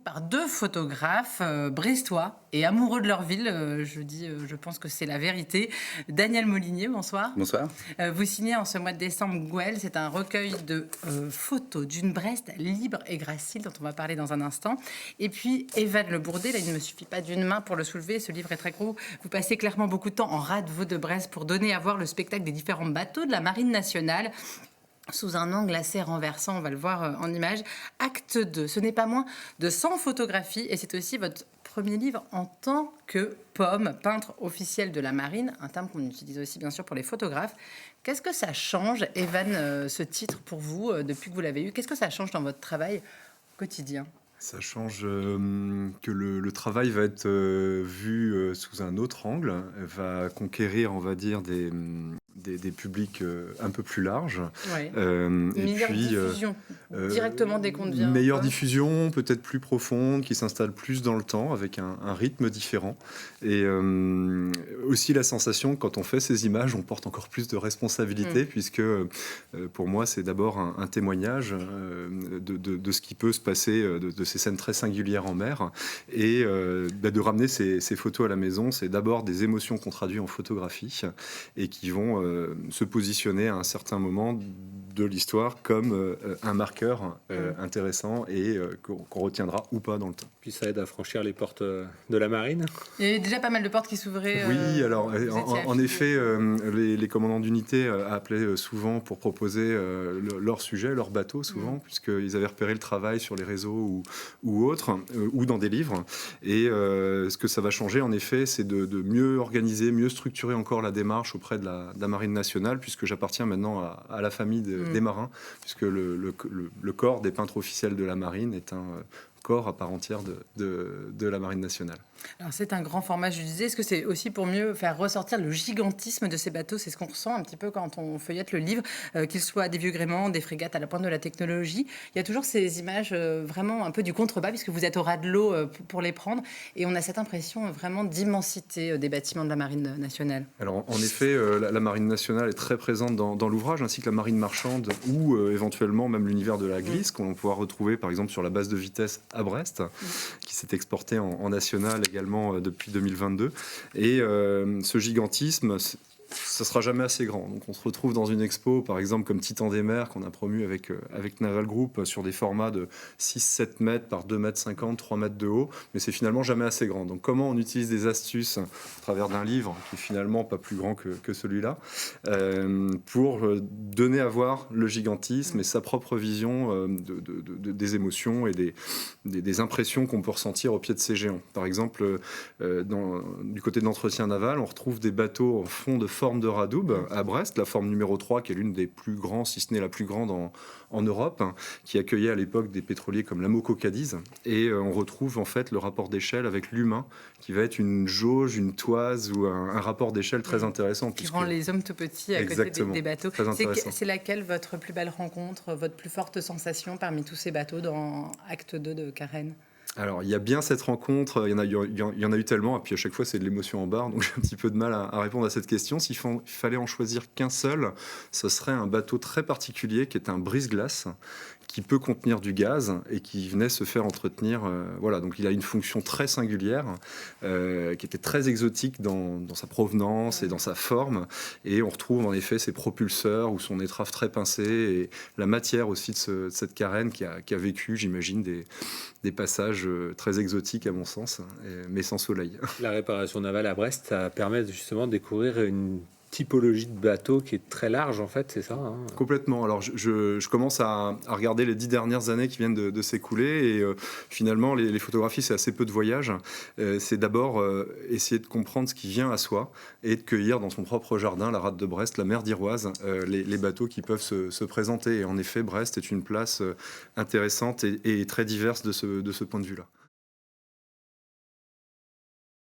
par deux photographes brestois et amoureux de leur ville. Je pense que c'est la vérité. Daniel Molinier, bonsoir. Bonsoir. Vous signez en ce mois de décembre Gouel. C'est un recueil de photos d'une Brest libre et gracile dont on va parler dans un instant. Et puis Evan Le Bourdet, là il ne me suffit pas d'une main pour le soulever. Ce livre est très gros. Vous passez clairement beaucoup de temps en rade veau de Brest pour donner à voir le spectacle des différents bateaux de la Marine nationale. Sous un angle assez renversant, on va le voir en image. Acte 2, ce n'est pas moins de 100 photographies et c'est aussi votre premier livre en tant que Pomme, peintre officiel de la marine, un terme qu'on utilise aussi bien sûr pour les photographes. Qu'est-ce que ça change, Evan, ce titre pour vous, depuis que vous l'avez eu? Qu'est-ce que ça change dans votre travail quotidien? Ça change que le travail va être vu sous un autre angle, va conquérir, on va dire, des publics un peu plus larges. Ouais. Et meilleure puis, diffusion, directement dès qu'on devient... meilleure diffusion, peut-être plus profonde, qui s'installe plus dans le temps, avec un rythme différent. Et aussi la sensation que quand on fait ces images, on porte encore plus de responsabilité, puisque pour moi, c'est d'abord un témoignage de ce qui peut se passer, de ces scènes très singulières en mer. Et de ramener ces photos à la maison, c'est d'abord des émotions qu'on traduit en photographie et qui vont se positionner à un certain moment de l'histoire comme un marqueur intéressant et qu'on retiendra ou pas dans le temps. Puis ça aide à franchir les portes de la marine. Il y avait déjà pas mal de portes qui s'ouvraient. Oui, alors en effet, les commandants d'unité appelaient souvent pour proposer leur sujet, leur bateau souvent, puisqu'ils avaient repéré le travail sur les réseaux ou autres, ou dans des livres. Et ce que ça va changer, en effet, c'est de mieux organiser, mieux structurer encore la démarche auprès de la Marine nationale, puisque j'appartiens maintenant à la famille des marins, puisque le corps des peintres officiels de la Marine est un corps à part entière de la Marine nationale. Alors c'est un grand format, je disais. Est-ce que c'est aussi pour mieux faire ressortir le gigantisme de ces bateaux? C'est ce qu'on ressent un petit peu quand on feuillette le livre, qu'ils soient des vieux gréments, des frégates à la pointe de la technologie. Il y a toujours ces images vraiment un peu du contrebas, puisque vous êtes au ras de l'eau pour les prendre. Et on a cette impression vraiment d'immensité des bâtiments de la Marine nationale. Alors en effet, la Marine nationale est très présente dans l'ouvrage, ainsi que la marine marchande ou éventuellement même l'univers de la glisse, qu'on va pouvoir retrouver par exemple sur la base de vitesse à Brest, qui s'est exportée en national également depuis 2022. Et ce gigantisme, ça sera jamais assez grand. Donc on se retrouve dans une expo, par exemple comme Titan des mers, qu'on a promu avec Naval Group, sur des formats de 6-7 mètres par 2 mètres 50, 3 mètres de haut, mais c'est finalement jamais assez grand. Donc comment on utilise des astuces au travers d'un livre qui est finalement pas plus grand que celui-là, pour donner à voir le gigantisme et sa propre vision des émotions et des impressions qu'on peut ressentir au pied de ces géants. Par exemple, du côté de l'entretien naval, on retrouve des bateaux en fond de forme de radoub à Brest, la forme numéro 3, qui est l'une des plus grands, si ce n'est la plus grande en Europe, qui accueillait à l'époque des pétroliers comme l'Amoco Cadiz. Et on retrouve en fait le rapport d'échelle avec l'humain, qui va être une jauge, une toise ou un rapport d'échelle très intéressant. Qui rend les hommes tout petits à côté des bateaux. C'est laquelle votre plus belle rencontre, votre plus forte sensation parmi tous ces bateaux dans Acte 2 de Carène? Alors, il y a bien cette rencontre, il y en a eu tellement, et puis à chaque fois, c'est de l'émotion en barre, donc j'ai un petit peu de mal à répondre à cette question. S'il fallait en choisir qu'un seul, ce serait un bateau très particulier qui est un brise-glace, qui peut contenir du gaz et qui venait se faire entretenir. Voilà, donc il a une fonction très singulière, qui était très exotique dans sa provenance et dans sa forme. Et on retrouve en effet ses propulseurs ou son étrave très pincée et la matière aussi de cette carène qui a vécu, j'imagine, des passages très exotiques à mon sens, mais sans soleil. La réparation navale à Brest, ça permet justement de découvrir une typologie de bateau qui est très large, en fait, c'est ça, hein? Complètement. Alors, je commence à regarder les 10 dernières années qui viennent de s'écouler et finalement, les photographies, c'est assez peu de voyages. C'est d'abord essayer de comprendre ce qui vient à soi et de cueillir dans son propre jardin, la rade de Brest, la mer d'Iroise, les bateaux qui peuvent se présenter. Et en effet, Brest est une place intéressante et très diverse de ce point de vue-là.